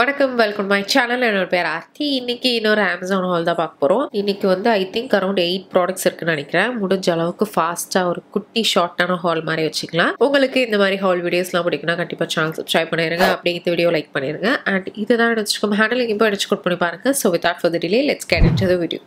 வணக்கம், welcome my channel. என்னோட பேர் ஆர்த்தி. இன்னைக்கு இன்னொரு அமேசான் ஹால் தான் பார்க்க போகிறோம். இன்னைக்கு வந்து ஐ திங்க் அரௌண்ட் 8 ப்ராடக்ட்ஸ் இருக்குன்னு நினைக்கிறேன். முடிஞ்ச அளவுக்கு ஃபாஸ்ட்டாக ஒரு குட்டி ஷார்ட்டான ஹால் மாதிரி வச்சுக்கலாம். உங்களுக்கு இந்த மாதிரி ஹால் வீடியோஸ்லாம் பிடிக்குன்னா கண்டிப்பாக சேனல் சப்ஸ்கிரைப் பண்ணிடுங்க. அப்படியே இந்த வீடியோ லைக் பண்ணிடுங்க. அண்ட் இதுதான் வச்சுக்கோங்க ஹேண்டில் இப்போ எடுத்து பண்ணி பாருங்க. So without further delay let's get into the video.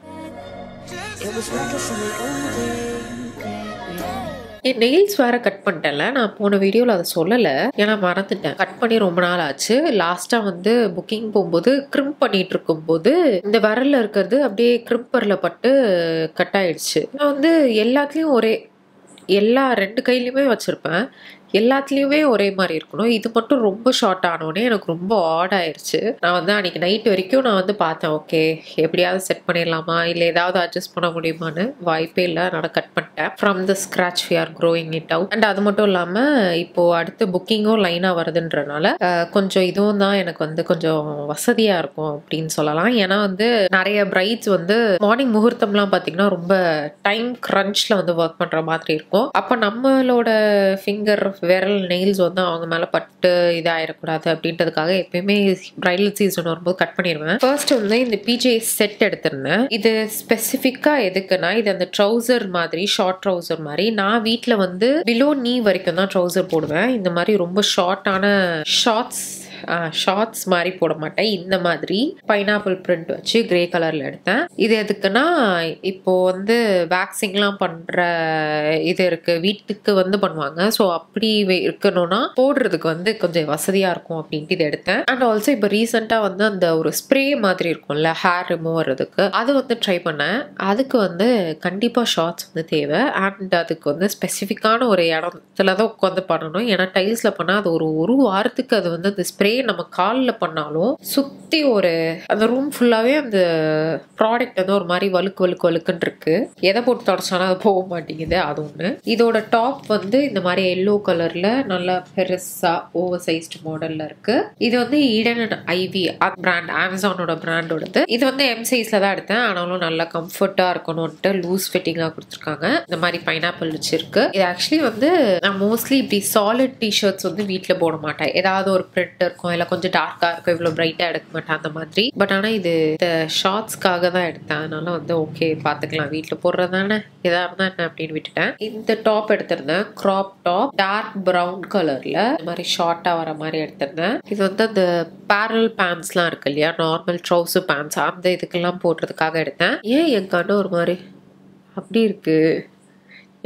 N nails வேற கட் பண்ணிட்டேன்ல. நான் போன வீடியோவில் அதை சொல்லலை, ஏன்னா மறந்துட்டேன். கட் பண்ணி ரொம்ப நாள் ஆச்சு. லாஸ்ட்டாக வந்து புக்கிங் போகும்போது கிரிம்ப் பண்ணிட்டு இருக்கும்போது இந்த விரல்ல இருக்கிறது அப்படியே கிரிம்பரில் பட்டு கட் ஆயிடுச்சு. நான் வந்து எல்லா 2 கையிலையுமே வச்சுருப்பேன். எல்லாத்துலேயுமே ஒரே மாதிரி இருக்கணும். இது மட்டும் ரொம்ப ஷார்ட் ஆனோடனே எனக்கு ரொம்ப ஆட் ஆயிடுச்சு. நான் வந்து அன்றைக்கி நைட் வரைக்கும் நான் வந்து பார்த்தேன், ஓகே எப்படியாவது செட் பண்ணிடலாமா, இல்லை ஏதாவது அட்ஜஸ்ட் பண்ண முடியுமான்னு. வாய்ப்பே இல்லை. நான் கட் பண்ணிட்டேன். From the scratch we are growing it out. And அது மட்டும் இல்லாமல் இப்போது அடுத்து புக்கிங்கும் லைனாக வருதுன்றனால கொஞ்சம் இதுவும் தான் எனக்கு வந்து கொஞ்சம் வசதியாக இருக்கும் அப்படின்னு சொல்லலாம். ஏன்னா வந்து நிறைய பிரைட்ஸ் வந்து மார்னிங் முகூர்த்தம்லாம் பார்த்தீங்கன்னா ரொம்ப டைம் க்ரன்ச்சில் வந்து ஒர்க் பண்ணுற மாதிரி இருக்கும். அப்போ நம்மளோட ஃபிங்கர் விரல் நெயில்ஸ் வந்து அவங்க மேலே பட்டு இதாகிடக்கூடாது அப்படின்றதுக்காக எப்பயுமே பிரைடல் சீசன் வரும்போது கட் பண்ணிடுவேன். ஃபர்ஸ்ட் வந்து இந்த பிஜே செட் எடுத்திருந்தேன். இது ஸ்பெசிஃபிக்காக எதுக்குன்னா, இது அந்த ட்ரௌசர் மாதிரி, ஷார்ட் ட்ரௌசர் மாதிரி. நான் வீட்டில் வந்து பிலோ நீ வரைக்கும் தான் ட்ரௌசர் போடுவேன். இந்த மாதிரி ரொம்ப ஷார்ட்டான ஷார்ட்ஸ் மாதிரி போட மாட்டேன். இந்த மாதிரி பைனாப்பிள் பிரிண்ட் வச்சு கிரே கலரில் எடுத்தேன். இது எதுக்குன்னா, இப்போ வந்து வேக்சிங்லாம் பண்ணுற இது இருக்குது, வீட்டுக்கு வந்து பண்ணுவாங்க. ஸோ அப்படி இருக்கணும்னா போடுறதுக்கு வந்து கொஞ்சம் வசதியாக இருக்கும் அப்படின்ட்டு இது எடுத்தேன். அண்ட் ஆல்சோ இப்போ ரீசெண்டாக வந்து அந்த ஒரு ஸ்ப்ரே மாதிரி இருக்கும்ல ஹேர் ரிமூவ் வர்றதுக்கு, அது வந்து ட்ரை பண்ணேன். அதுக்கு வந்து கண்டிப்பாக ஷார்ட்ஸ் வந்து தேவை. அண்ட் அதுக்கு வந்து ஸ்பெசிஃபிக்கான ஒரு இடத்துல தான் உட்காந்து பண்ணணும். ஏன்னா டைல்ஸில் பண்ணால் அது ஒரு வாரத்துக்கு அது வந்து அந்த ஸ்ப்ரே நம்ம காலில் பண்ணாலும் சுற்றி அந்த ரூம் ஃபுல்லாகவே அந்த ப்ராடக்ட் வந்து ஒரு மாதிரி வழுக்குன்னு இருக்கு. எதை போட்டு தொடச்சாலும் அது போக மாட்டேங்குது. அது ஒன்று. இதோட டாப் வந்து இந்த மாதிரி எல்லோ கலர்ல நல்லா பெருசா ஓவர் சைஸ்டு மாடல்ல இருக்கு. இது வந்து ஈடன் அண்ட் ஐவி பிராண்ட், அமேசானோட பிராண்டோடது. இது வந்து எம் சைஸ்ல தான் எடுத்தேன். ஆனாலும் நல்லா கம்ஃபர்ட்டா இருக்கணும்ட்டு லூஸ் ஃபிட்டிங்கா கொடுத்துருக்காங்க. இந்த மாதிரி பைனாப்பிள் வச்சிருக்கு. இது ஆக்சுவலி வந்து நான் மோஸ்ட்லி இப்படி சாலிட் டிஷர்ட்ஸ் வந்து வீட்டில் போட மாட்டேன். ஏதாவது ஒரு பிரிண்ட் இருக்கும், இல்லை கொஞ்சம் டார்க்கா இருக்கும், இவ்வளோ பிரைட்டா எடுக்க மாட்டேன் அந்த மாதிரி. பட் ஆனால் இது இந்த ஷார்ட்ஸ்க்காக தான் எடுத்தேன். அதனால வந்து ஓகே பார்த்துக்கலாம், வீட்டில் போடுறதானே எதா இருந்தா என்ன அப்படின்னு விட்டுட்டேன். இந்த டாப் எடுத்திருந்தேன், கிராப் டாப், டார்க் ப்ரௌன் கலர்ல இந்த மாதிரி ஷார்ட்டா வர மாதிரி எடுத்திருந்தேன். இது வந்து அந்த பேரல் பேண்ட்ஸ்லாம் இருக்கு இல்லையா, நார்மல் ட்ரௌசர் பேண்ட்ஸ், அந்த இதுக்கெல்லாம் போடுறதுக்காக எடுத்தேன். ஏன் என் கண்ணு ஒரு மாதிரி அப்படி இருக்கு?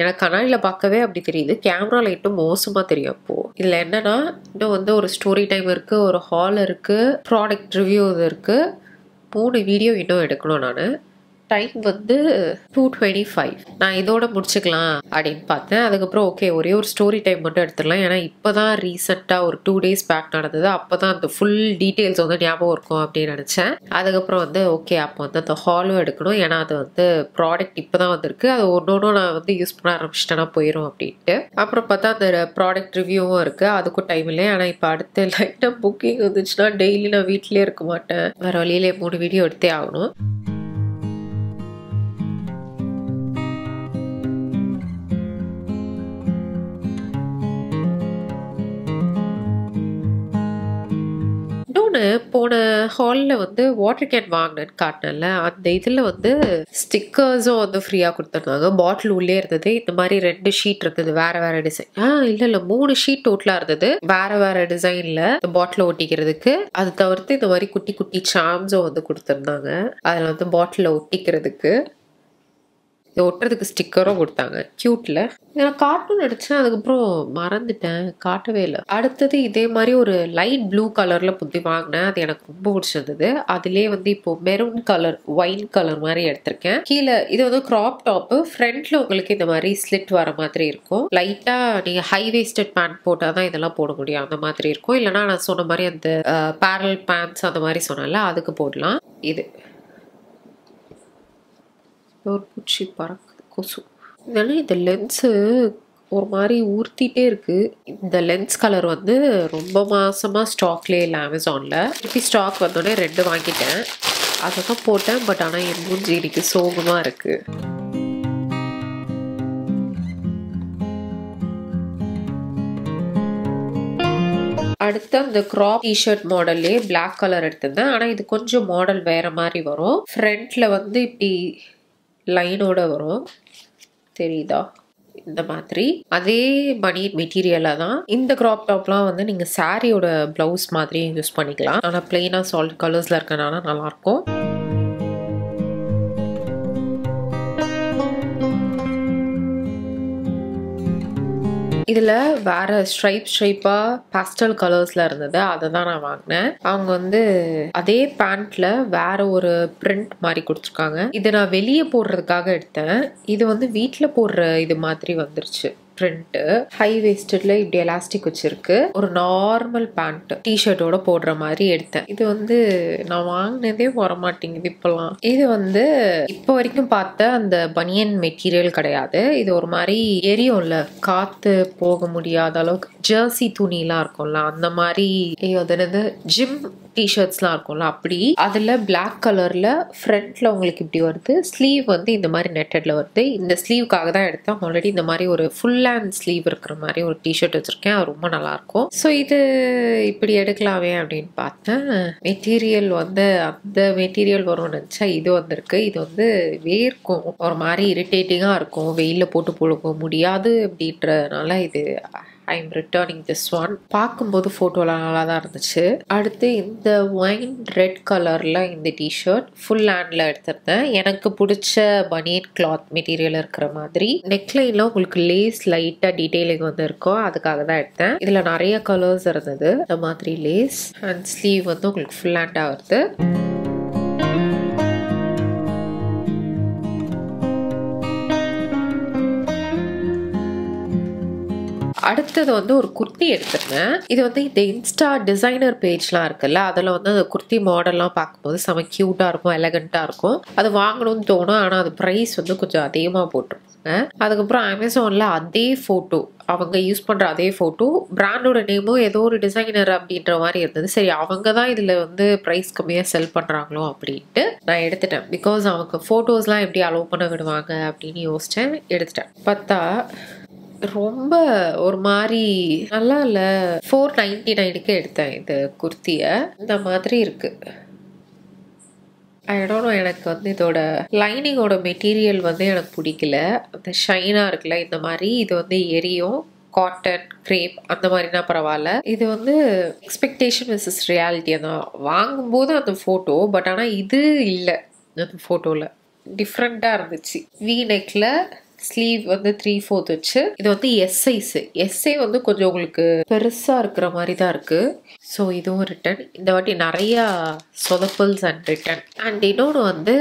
எனக்கு கண்ணாடியில் பார்க்கவே அப்படி தெரியுது, கேமரா லைட்டும் மோசமாக தெரியும். அப்போது இதில் என்னன்னா, இன்னும் வந்து ஒரு ஸ்டோரி டைம் இருக்குது, ஒரு ஹால் இருக்குது, ப்ராடக்ட் ரிவ்யூ இருக்குது, 3 வீடியோ இன்னும் எடுக்கணும். நான் டைம் வந்து 2:25. நான் இதோட முடிச்சுக்கலாம் அப்படின்னு பார்த்தேன். அதுக்கப்புறம் ஓகே ஒரே ஒரு ஸ்டோரி டைம் மட்டும் எடுத்துடலாம். ஏன்னா இப்போ தான் ரீசெண்டாக ஒரு 2 days பேக் நடந்தது. அப்போ தான் அந்த ஃபுல் டீட்டெயில்ஸ் வந்து ஞாபகம் இருக்கும் அப்படின்னு நினச்சேன். அதுக்கப்புறம் வந்து ஓகே அப்போ வந்து அந்த ஹாலும் எடுக்கணும். ஏன்னா அது வந்து ப்ராடக்ட் இப்போ தான் வந்திருக்கு. அது ஒன்று நான் வந்து யூஸ் பண்ண ஆரம்பிச்சிட்டேன்னா போயிடும் அப்படின்ட்டு. அப்புறம் பார்த்தா அந்த ப்ராடக்ட் ரிவ்யூவும் இருக்குது, அதுக்கும் டைம் இல்லை. ஆனால் இப்போ அடுத்த லைட்டாக புக்கிங் வந்துச்சுன்னா டெய்லி நான் வீட்டிலே இருக்க மாட்டேன். வேறு வழியிலே 3 வீடியோ எடுத்தே ஆகணும். போன ஹாலில் வந்து வாட்டர் கேன் வாங்கினேன்னு காட்டினேன்ல, அந்த இதில் வந்து ஸ்டிக்கர்ஸும் வந்து ஃப்ரீயாக கொடுத்துருந்தாங்க. பாட்டில் உள்ளே இருந்தது. இந்த மாதிரி 2 ஷீட் இருந்தது, வேறு வேறு டிசைன். இல்லை 3 ஷீட் டோட்டலாக இருந்தது, வேறு வேறு டிசைனில் இந்த பாட்டில் ஒட்டிக்கிறதுக்கு. அது தவிர்த்து இந்த மாதிரி குட்டி குட்டி சாம்ஸும் வந்து கொடுத்துருந்தாங்க. அதில் வந்து பாட்டிலில் ஒட்டிக்கிறதுக்கு, ஒட்டுறதுக்கு ஸ்டிக்கரும் கொடுத்தாங்க. கியூட்ல நான் காட்டணும்னு நினச்சேன், அதுக்கப்புறம் மறந்துட்டேன், காட்டவே இல்லை. அடுத்தது இதே மாதிரி ஒரு லைட் ப்ளூ கலரில் புத்தி வாங்கினேன். அது எனக்கு ரொம்ப பிடிச்சிருந்தது. அதிலே வந்து இப்போ மெரூன் கலர், ஒயின் கலர் மாதிரி எடுத்திருக்கேன். கீழே இது வந்து கிராப் டாப்பு, ஃப்ரண்ட்ல உங்களுக்கு இந்த மாதிரி ஸ்லிட் வர மாதிரி இருக்கும். லைட்டாக நீங்கள் ஹை வேஸ்டட் பேண்ட் போட்டால் தான் இதெல்லாம் போட முடியும், அந்த மாதிரி இருக்கும். இல்லைனா நான் சொன்ன மாதிரி அந்த பேரல் பேண்ட்ஸ் அந்த மாதிரி சொன்னேன்ல, அதுக்கு போடலாம். இது ஒரு பூச்சி பறக்குது, கொசு. இதனால இந்த லென்ஸு ஒரு மாதிரி ஊர்த்திட்டே இருக்குது. இந்த லென்ஸ் கலர் வந்து ரொம்ப மாதமாக ஸ்டாக்லேயே இல்லை அமேசானில். திருப்பி ஸ்டாக் வந்தோடனே 2 வாங்கிட்டேன். அதை தான் போட்டேன். பட் ஆனால் என் மூஞ்சி இன்னைக்கு சோகமாக இருக்குது. அடுத்து அந்த கிராப் டிஷர்ட் மாடல்லே பிளாக் கலர் எடுத்திருந்தேன். ஆனால் இது கொஞ்சம் மாடல் வேற மாதிரி வரும். ஃப்ரண்ட்ல வந்து இப்படி லைனோட வரும், தெரியுதா? இந்த மாதிரி அதே பனியன் மெட்டீரியலாக தான் இந்த கிராப் டாப்லாம் வந்து நீங்கள் சாரியோட ப்ளவுஸ் மாதிரியும் யூஸ் பண்ணிக்கலாம். ஆனால் பிளெயினாக சால்ட் கலர்ஸில் இருக்கனால நல்லாயிருக்கும். இதில் வேற ஸ்ட்ரைப்பா பாஸ்டல் கலர்ஸ்ல இருந்தது, அதை தான் நான் வாங்கினேன். அவங்க வந்து அதே பேண்ட்ல வேற ஒரு பிரிண்ட் மாதிரி கொடுத்துருக்காங்க. இது நான் வெளியே போடுறதுக்காக எடுத்தேன். இது வந்து வீட்டில் போடுற இது மாதிரி வந்துருச்சு. பிரிண்ட்டு ஹை வேஸ்டட்ல இப்படி எலாஸ்டிக் வச்சிருக்கு. ஒரு நார்மல் பேண்ட் டிஷர்ட்டோட போடுற மாதிரி எடுத்தேன். இது வந்து நான் வாங்கினதே வர மாட்டேங்குது இப்பெல்லாம். இது வந்து இப்போ வரைக்கும் பார்த்த அந்த பனியன் மெட்டீரியல் கிடையாது. இது ஒரு மாதிரி எரியும்ல, காத்து போக முடியாத அளவுக்கு ஜெர்சி துணிலாம் இருக்கும்ல, அந்த மாதிரி அதனது ஜிம் டிஷர்ட்ஸ்லாம் இருக்கும்ல அப்படி. அதில் பிளாக் கலர்ல ஃப்ரண்ட்ல உங்களுக்கு இப்படி வருது. ஸ்லீவ் வந்து இந்த மாதிரி நெட்டட்ல வருது. இந்த ஸ்லீவ்காக தான் எடுத்தேன். ஆல்ரெடி இந்த மாதிரி ஒரு ஃபுல் ஹேண்ட் ஸ்லீவ் இருக்கிற மாதிரி ஒரு டிஷர்ட் வச்சிருக்கேன், அது ரொம்ப நல்லா இருக்கும். ஸோ இது இப்படி எடுக்கலாமே அப்படின்னு பார்த்தேன். மெட்டீரியல் வந்து அந்த மெட்டீரியல் வரும்னு நினச்சா இது வந்திருக்கு. இது வந்து வேர்க்கும், ஒரு மாதிரி இரிட்டேட்டிங்காக இருக்கும், வெயிலில் போட்டு போக முடியாது அப்படின்றதுனால இது ஐம் ரிட்டர்னிங் திஸ் ஒன். பார்க்கும்போது ஃபோட்டோலாம் நல்லா தான் இருந்துச்சு. அடுத்து இந்த ஒயின் ரெட் கலரில் இந்த டிஷர்ட் ஃபுல் ஹேண்டில் எடுத்திருந்தேன். எனக்கு பிடிச்ச பனியன் கிளாத் மெட்டீரியல் இருக்கிற மாதிரி. நெக்லைனில் உங்களுக்கு லேஸ் லைட்டாக டீட்டெயிலிங் வந்து இருக்கும், அதுக்காக தான் எடுத்தேன். இதில் நிறைய கலர்ஸ் இருந்தது. இந்த மாதிரி லேஸ் அண்ட் ஸ்லீவ் வந்து உங்களுக்கு ஃபுல் ஹேண்டாக வருது. அடுத்தது வந்து ஒரு குர்த்தி எடுத்திருந்தேன். இது வந்து இந்த இன்ஸ்டா டிசைனர் பேஜ்லாம் இருக்குல்ல, அதில் வந்து அந்த குர்த்தி மாடல்லாம் பார்க்கும்போது செம க்யூட்டாக இருக்கும், எலகண்ட்டாக இருக்கும். அது வாங்கணும்னு தோணும். ஆனால் அது ப்ரைஸ் வந்து கொஞ்சம் அதிகமாக போட்டிருப்பாங்க. அதுக்கப்புறம் அமேசானில் அதே ஃபோட்டோ, அவங்க யூஸ் பண்ணுற அதே ஃபோட்டோ, பிராண்டோட நேமும் ஏதோ ஒரு டிசைனர் அப்படின்ற மாதிரி இருந்தது. சரி, அவங்க தான் இதில் வந்து ப்ரைஸ் கம்மியாக செல் பண்ணுறாங்களோ அப்படின்ட்டு நான் எடுத்துட்டேன். பிகாஸ் அவங்க ஃபோட்டோஸ்லாம் எப்படி அலோவ் பண்ண விடுவாங்க அப்படின்னு யோசித்தேன், எடுத்துட்டேன். பார்த்தா ரொம்ப ஒரு மாதிரி நல்லா இல்லை. 499க்கு எடுத்தேன் இந்த குர்த்தியை. இந்த மாதிரி இருக்கு. எனக்கு வந்து இதோட லைனிங்கோட மெட்டீரியல் வந்து எனக்கு பிடிக்கல. அந்த ஷைனாக இருக்குல்ல, இந்த மாதிரி இது வந்து எரியும். காட்டன் கிரேப் அந்த மாதிரினா பரவாயில்ல. இது வந்து எக்ஸ்பெக்டேஷன் வெர்சஸ் ரியாலிட்டி தான். வாங்கும்போது அந்த ஃபோட்டோ, பட் ஆனால் இது இல்லை. அந்த ஃபோட்டோவில் டிஃப்ரெண்ட்டாக இருந்துச்சு. வி நெக்கில் ஸ்லீவ் வந்து 3/4 வச்சு. இது வந்து எஸ் சைஸ். எஸ்ஐ வந்து கொஞ்சம் உங்களுக்கு பெருசாக இருக்கிற மாதிரி தான் இருக்குது. ஸோ இதுவும் ரிட்டன். இந்த வாட்டி நிறையா சொதப்பல்ஸ் அண்ட் ரிட்டன். அண்ட் இன்னொன்று வந்து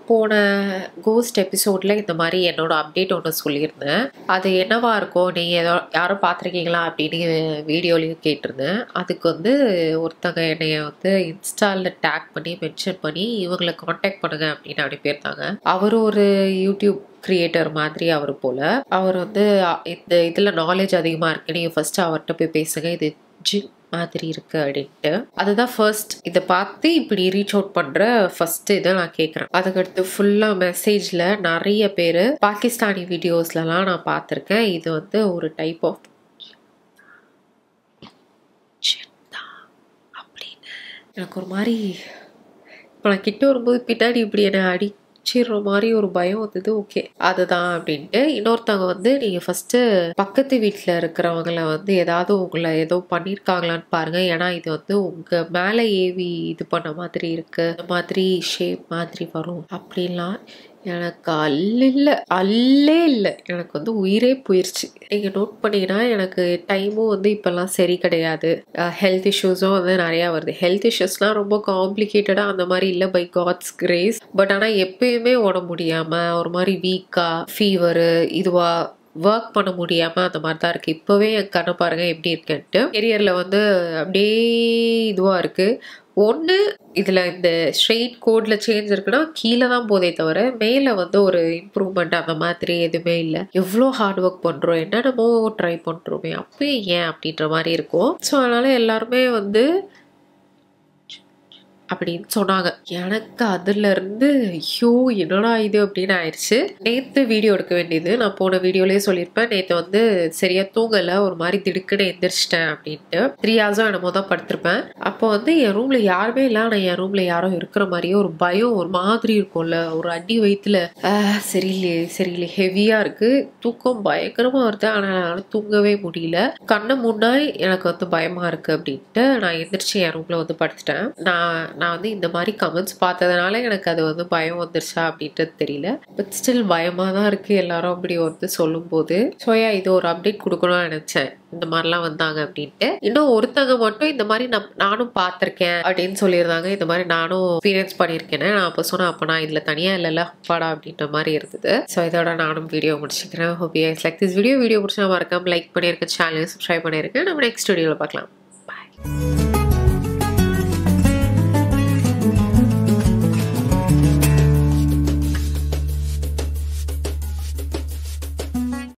போன கோஸ்ட் எபிசோடில் இந்த மாதிரி என்னோட அப்டேட் ஒன்று சொல்லியிருந்தேன். அது என்னவா இருக்கும், நீங்கள் யாரும் பார்த்துருக்கீங்களா அப்படின்னு வீடியோலையும் கேட்டிருந்தேன். அதுக்கு வந்து ஒருத்தங்க என்னைய வந்து இன்ஸ்டாவில் டேக் பண்ணி மென்ஷன் பண்ணி இவங்களை காண்டாக்ட் பண்ணுங்க அப்படின்னு அனுப்பியிருந்தாங்க. அவர் ஒரு யூடியூப் கிரியேட்டர் மாதிரி அவர் போல. அவர் வந்து இந்த இதில் நாலேஜ் அதிகமாக இருக்கு, நீங்கள் ஃபர்ஸ்ட் அவர்கிட்ட போய் பேசுங்க, இது ஜிம் மாதிரி இருக்கு அப்படின்ட்டு. அதுதான் ஃபர்ஸ்ட் இதை பார்த்து இப்படி ரீச் அவுட் பண்ற ஃபர்ஸ்ட் இதை நான் கேட்குறேன். அதுக்கடுத்து ஃபுல்லாக மெசேஜில் நிறைய பேர் பாகிஸ்தானி வீடியோஸ்லலாம் நான் பார்த்துருக்கேன். இது வந்து ஒரு டைப் ஆஃப் அப்படின்னு எனக்கு ஒரு மாதிரி இப்போ நான் கிட்ட வரும்போது பின்னாடி இப்படி என்னை அடிச்சிடுற மாதிரி ஒரு பயம் வந்தது. ஓகே அதுதான் அப்படின்ட்டு. இன்னொருத்தவங்க வந்து நீங்கள் ஃபஸ்ட்டு பக்கத்து வீட்டில் இருக்கிறவங்கள வந்து ஏதாவது உங்களை ஏதோ பண்ணியிருக்காங்களான்னு பாருங்கள், ஏன்னா இது வந்து உங்கள் மேலே ஏவி இது பண்ண மாதிரி இருக்கு, இந்த மாதிரி ஷேப் மாதிரி வரும் அப்படின்லாம். எனக்கு அல்லே இல்லை. எனக்கு வந்து உயிரே போயிடுச்சு. நீங்கள் நோட் பண்ணிங்கன்னா எனக்கு டைமும் வந்து இப்போல்லாம் சரி கிடையாது. ஹெல்த் இஷ்யூஸும் வந்து நிறையா வருது. ஹெல்த் இஷ்யூஸ்லாம் ரொம்ப காம்ப்ளிகேட்டடாக அந்த மாதிரி இல்லை, பை காட்ஸ் கிரேஸ். பட் ஆனால் எப்பயுமே உடம்பு முடியாமல் ஒரு மாதிரி வீக்காக, ஃபீவரு இதுவாக ஒர்க் பண்ண முடியாமல் அந்த மாதிரி தான் இருக்குது. இப்போவே என் கண்ணை பாருங்கள் எப்படி இருக்குன்ட்டு. கெரியரில் வந்து அப்படியே இதுவாக இருக்குது. ஒன்று இதில் இந்த ஸ்ட்ரெயிட் கோடில் சேஞ்ச் இருக்குன்னா கீழே தான் போதே தவிர மேலே வந்து ஒரு இம்ப்ரூவ்மெண்ட் அந்த மாதிரி எதுவுமே இல்லை. எவ்வளோ ஹார்ட் ஒர்க் பண்ணுறோம், என்னென்னமோ ட்ரை பண்ணுறோமே, அப்பயே ஏன் அப்படின்ற மாதிரி இருக்கும். ஸோ அதனால் எல்லாருமே வந்து அப்படின்னு சொன்னாங்க. எனக்கு அதுலேருந்து ஐயோ என்னடா இது அப்படின்னு ஆயிடுச்சு. நேற்று வீடியோ எடுக்க வேண்டியது, நான் போன வீடியோலேயே சொல்லியிருப்பேன், நேற்று வந்து சரியாக தூங்கலை, ஒரு மாதிரி திடுக்குன்னு எந்திரிச்சிட்டேன் அப்படின்ட்டு. 3 hours என்னமோ தான் படுத்திருப்பேன். அப்போ வந்து என் ரூமில் யாருமே இல்லை, ஆனால் என் ரூமில் யாரும் இருக்கிற மாதிரியே ஒரு பயம், ஒரு மாதிரி இருக்கும்ல, ஒரு அடி வயிற்றுல சரியில்லை ஹெவியாக இருக்குது, தூக்கம் பயங்கரமாக வருது, ஆனால் என்னால் தூங்கவே முடியல. கண்ணை முன்னாடி எனக்கு வந்து பயமாக இருக்குது அப்படின்ட்டு நான் எந்திரிச்சு என் ரூமில் வந்து படுத்துட்டேன். நான் வந்து இந்த மாதிரி கமெண்ட்ஸ் பார்த்ததுனால எனக்கு அது வந்து பயம் வந்துருச்சா அப்படின்றது தெரியல. பட் ஸ்டில் பயமாக தான் இருக்குது எல்லாரும் அப்படி வந்து சொல்லும்போது. ஸோ இது ஒரு அப்டேட் கொடுக்கணும்னு நினச்சேன், இந்த மாதிரிலாம் வந்தாங்க அப்படின்ட்டு. இன்னும் ஒருத்தங்க மட்டும் இந்த மாதிரி நானும் பார்த்துருக்கேன் அப்படின்னு சொல்லியிருந்தாங்க. இந்த மாதிரி நானும் எக்ஸ்பீரியன்ஸ் பண்ணியிருக்கேன். நான் அப்போ சொன்னேன், அப்போ நான் இதில் தனியாக இல்லைல்ல பாடா அப்படின்ற மாதிரி இருந்தது. ஸோ இதோட நானும் வீடியோ முடிச்சுக்கிறேன். Hope you guys like this video பிடிச்சா மறக்காம லைக் பண்ணியிருக்கேன், சேனலை சப்ஸ்கிரைப் பண்ணியிருக்கேன். நம்ம நெக்ஸ்ட் வீடியோவில் பார்க்கலாம். பாய்.